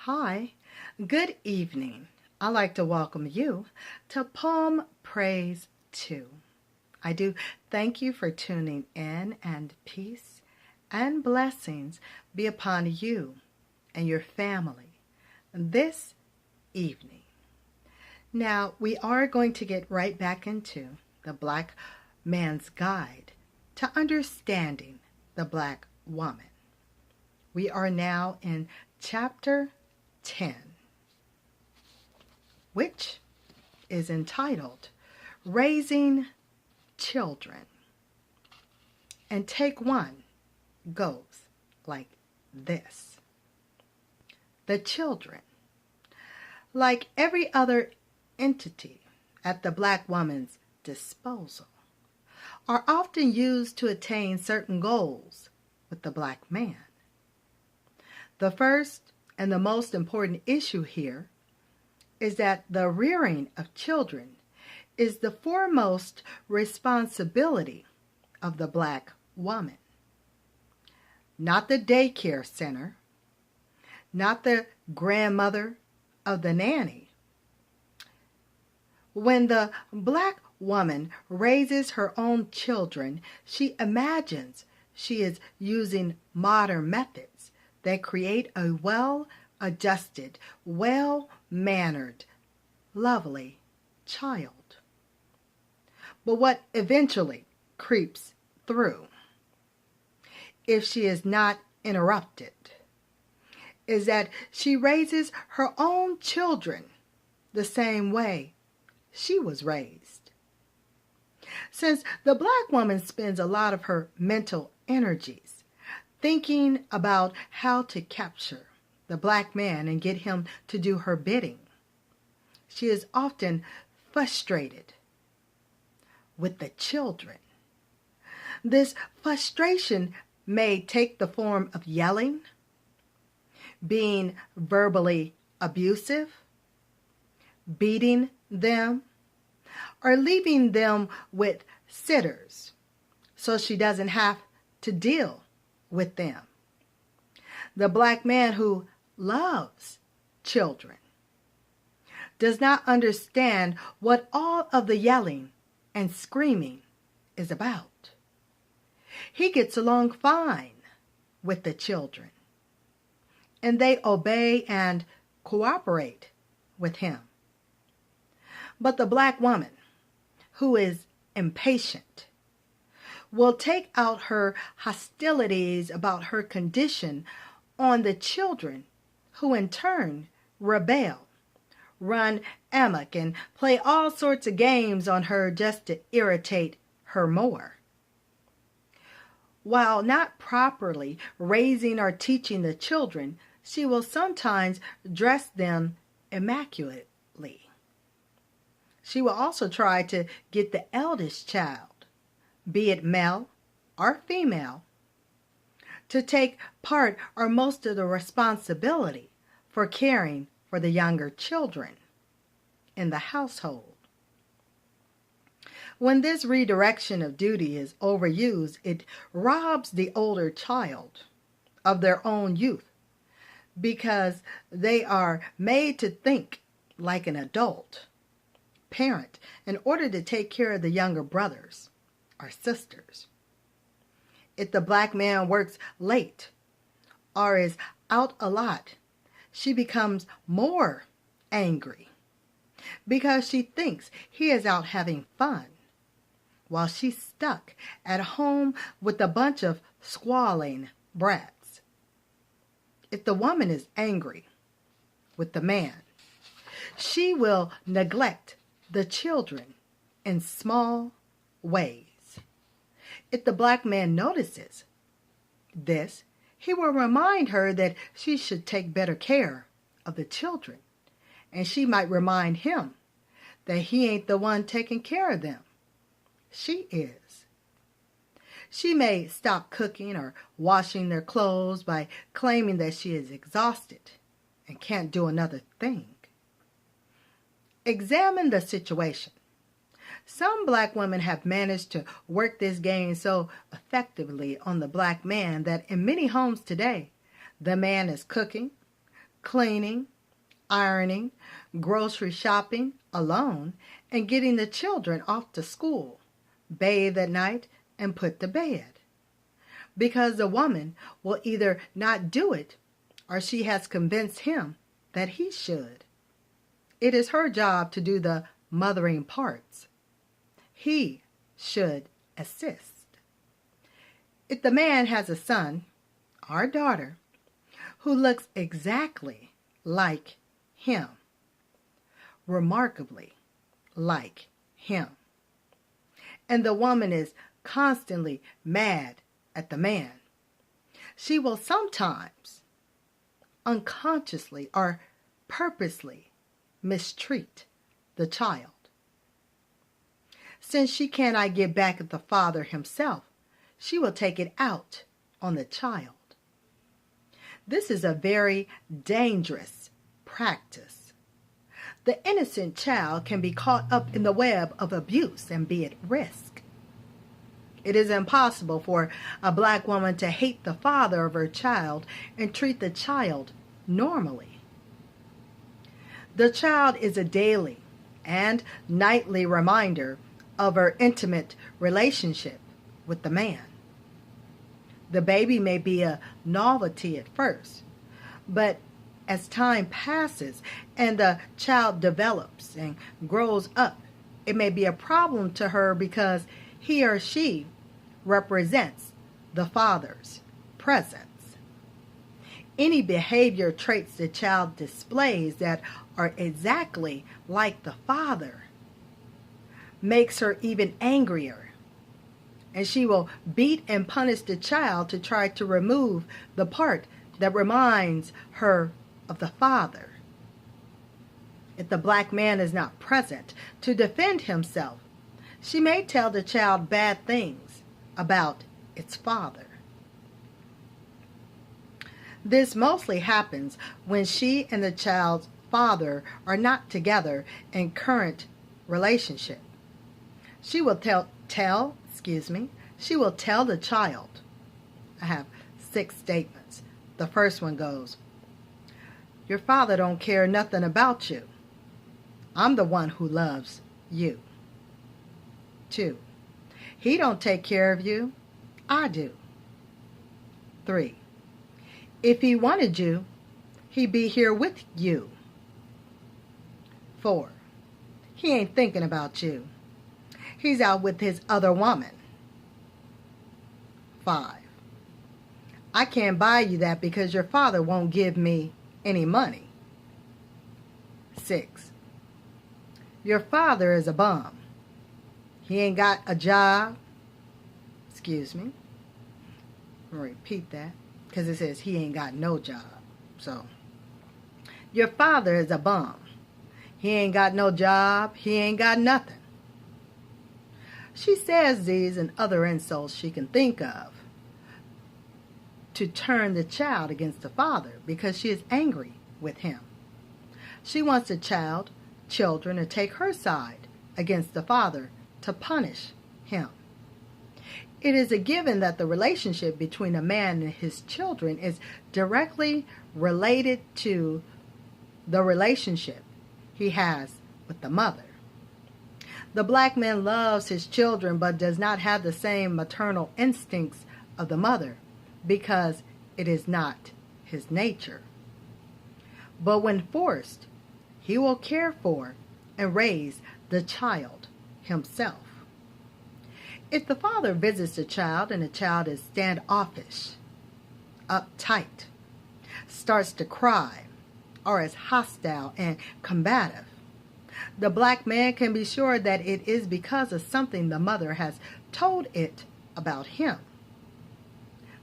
Hi, good evening. I'd like to welcome you to Poem Praise 2. I do thank you for tuning in, and peace and blessings be upon you and your family this evening. Now, we are going to get right back into the Black Man's Guide to Understanding the Black Woman. We are now in Chapter 10, which is entitled Raising Children. And take one goes like this. The children, like every other entity at the black woman's disposal, are often used to attain certain goals with the black man. The first and the most important issue here is that the rearing of children is the foremost responsibility of the black woman. Not the daycare center, not the grandmother of the nanny. When the black woman raises her own children, she imagines she is using modern methods that create a well-adjusted, well-mannered, lovely child. But what eventually creeps through, if she is not interrupted, is that she raises her own children the same way she was raised. Since the black woman spends a lot of her mental energies thinking about how to capture the black man and get him to do her bidding, she is often frustrated with the children. This frustration may take the form of yelling, being verbally abusive, beating them, or leaving them with sitters so she doesn't have to deal with them. The black man who loves children does not understand what all of the yelling and screaming is about. He gets along fine with the children, and they obey and cooperate with him. But the black woman, who is impatient, will take out her hostilities about her condition on the children, who in turn rebel, run amok, and play all sorts of games on her just to irritate her more. While not properly raising or teaching the children, she will sometimes dress them immaculately. She will also try to get the eldest child, be it male or female, to take part or most of the responsibility for caring for the younger children in the household. When this redirection of duty is overused, it robs the older child of their own youth, because they are made to think like an adult parent in order to take care of the younger brothers or sisters. If the black man works late or is out a lot, she becomes more angry because she thinks he is out having fun while she's stuck at home with a bunch of squalling brats. If the woman is angry with the man, she will neglect the children in small ways. If the black man notices this, he will remind her that she should take better care of the children, and she might remind him that he ain't the one taking care of them. She is. She may stop cooking or washing their clothes by claiming that she is exhausted and can't do another thing. Examine the situation. Some black women have managed to work this game so effectively on the black man that in many homes today, the man is cooking, cleaning, ironing, grocery shopping alone, and getting the children off to school, bathe at night, and put to bed. Because the woman will either not do it or she has convinced him that he should. It is her job to do the mothering parts. He should assist. If the man has a son or daughter who looks exactly like him, remarkably like him, and the woman is constantly mad at the man, she will sometimes unconsciously or purposely mistreat the child. Since she cannot get back at the father himself, she will take it out on the child. This is a very dangerous practice. The innocent child can be caught up in the web of abuse and be at risk. It is impossible for a black woman to hate the father of her child and treat the child normally. The child is a daily and nightly reminder of her intimate relationship with the man. The baby may be a novelty at first, but as time passes and the child develops and grows up, it may be a problem to her because he or she represents the father's presence. Any behavior traits the child displays that are exactly like the father makes her even angrier, and she will beat and punish the child to try to remove the part that reminds her of the father. If the black man is not present to defend himself, she may tell the child bad things about its father. This mostly happens when she and the child's father are not together in current relationship. She will tell the child. I have 6 statements. The first one goes, "Your father don't care nothing about you. I'm the one who loves you." 2, "He don't take care of you. I do." 3, "If he wanted you, he'd be here with you." 4, "He ain't thinking about you. He's out with his other woman." 5, "I can't buy you that because your father won't give me any money." 6, "Your father is a bum. He ain't got a job." Excuse me. I'm going to repeat that because it says he ain't got no job. So, your father is a bum. He ain't got no job. He ain't got nothing. She says these and other insults she can think of to turn the child against the father because she is angry with him. She wants the children to take her side against the father to punish him. It is a given that the relationship between a man and his children is directly related to the relationship he has with the mother. The black man loves his children but does not have the same maternal instincts of the mother because it is not his nature. But when forced, he will care for and raise the child himself. If the father visits the child and the child is standoffish, uptight, starts to cry, or is hostile and combative, the black man can be sure that it is because of something the mother has told it about him.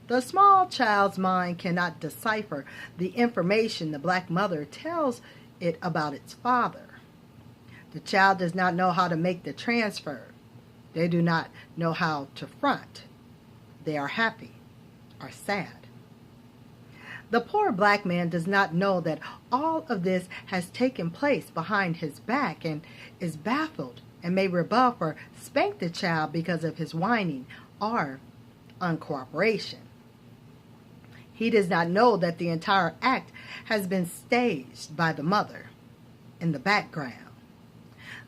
The small child's mind cannot decipher the information the black mother tells it about its father. The child does not know how to make the transfer. They do not know how to front. They are happy or sad. The poor black man does not know that all of this has taken place behind his back and is baffled and may rebuff or spank the child because of his whining or uncooperation. He does not know that the entire act has been staged by the mother in the background.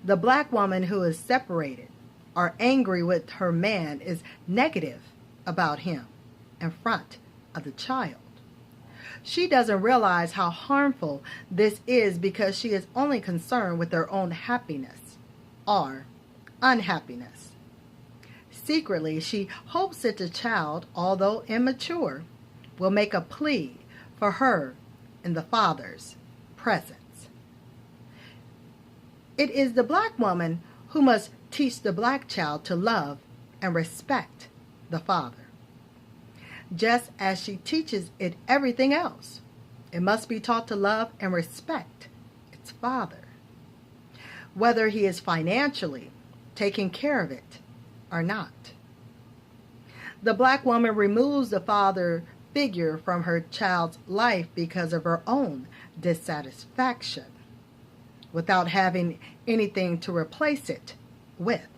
The black woman who is separated or angry with her man is negative about him in front of the child. She doesn't realize how harmful this is because she is only concerned with her own happiness or unhappiness. Secretly, she hopes that the child, although immature, will make a plea for her in the father's presence. It is the black woman who must teach the black child to love and respect the father. Just as she teaches it everything else, it must be taught to love and respect its father, whether he is financially taking care of it or not. The black woman removes the father figure from her child's life because of her own dissatisfaction, without having anything to replace it with.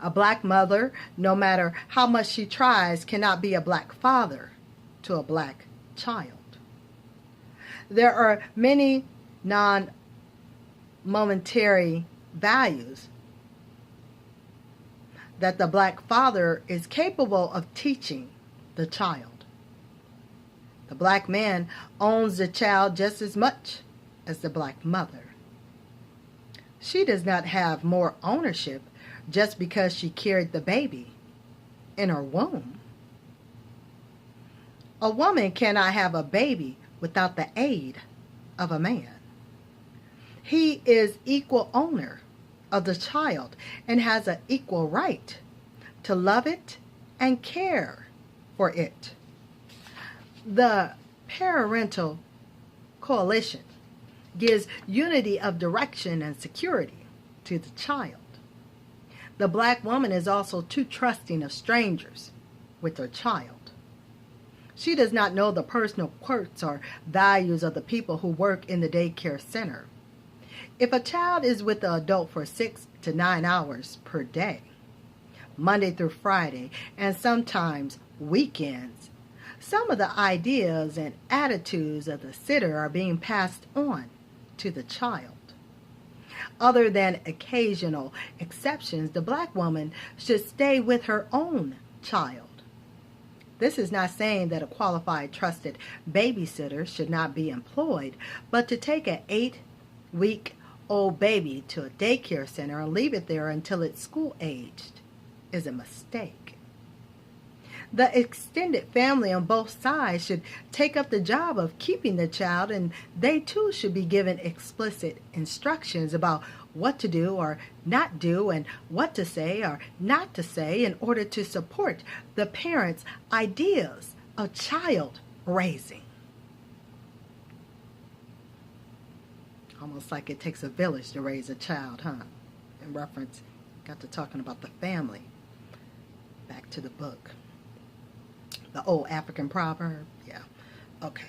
A black mother, no matter how much she tries, cannot be a black father to a black child. There are many non-monetary values that the black father is capable of teaching the child. The black man owns the child just as much as the black mother. She does not have more ownership just because she carried the baby in her womb. A woman cannot have a baby without the aid of a man. He is equal owner of the child and has an equal right to love it and care for it. The parental coalition gives unity of direction and security to the child. The black woman is also too trusting of strangers with her child. She does not know the personal quirks or values of the people who work in the daycare center. If a child is with the adult for 6 to 9 hours per day, Monday through Friday, and sometimes weekends, some of the ideas and attitudes of the sitter are being passed on to the child. Other than occasional exceptions, the black woman should stay with her own child. This is not saying that a qualified, trusted babysitter should not be employed, but to take an 8-week-old baby to a daycare center and leave it there until it's school-aged is a mistake. The extended family on both sides should take up the job of keeping the child, and they too should be given explicit instructions about what to do or not do and what to say or not to say in order to support the parents' ideas of child raising. Almost like it takes a village to raise a child, huh? In reference, got to talking about the family. Back to the book. The old African proverb? Yeah. Okay.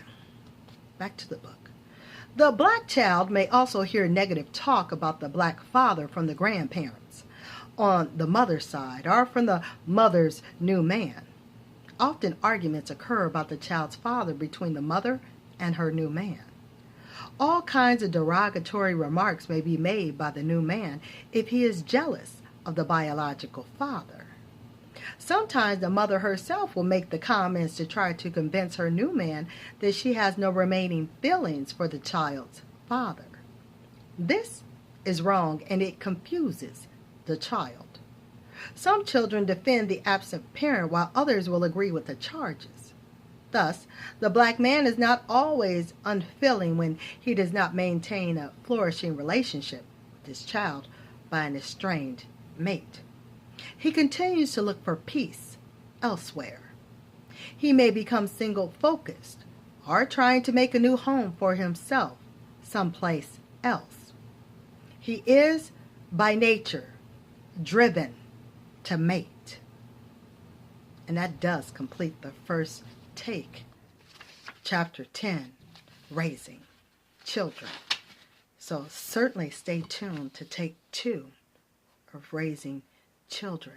Back to the book. The black child may also hear negative talk about the black father from the grandparents on the mother's side or from the mother's new man. Often arguments occur about the child's father between the mother and her new man. All kinds of derogatory remarks may be made by the new man if he is jealous of the biological father. Sometimes the mother herself will make the comments to try to convince her new man that she has no remaining feelings for the child's father. This is wrong and it confuses the child. Some children defend the absent parent while others will agree with the charges. Thus, the black man is not always unfeeling when he does not maintain a flourishing relationship with his child by an estranged mate. He continues to look for peace elsewhere. He may become single-focused or trying to make a new home for himself someplace else. He is, by nature, driven to mate. And that does complete the first take, Chapter 10, Raising Children. So certainly stay tuned to Take 2 of Raising Children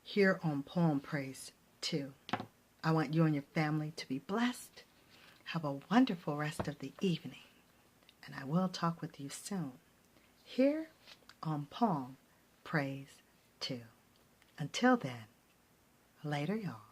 here on Poem Praise 2. I want you and your family to be blessed. Have a wonderful rest of the evening. And I will talk with you soon. Here on Palm Praise 2. Until then, later, y'all.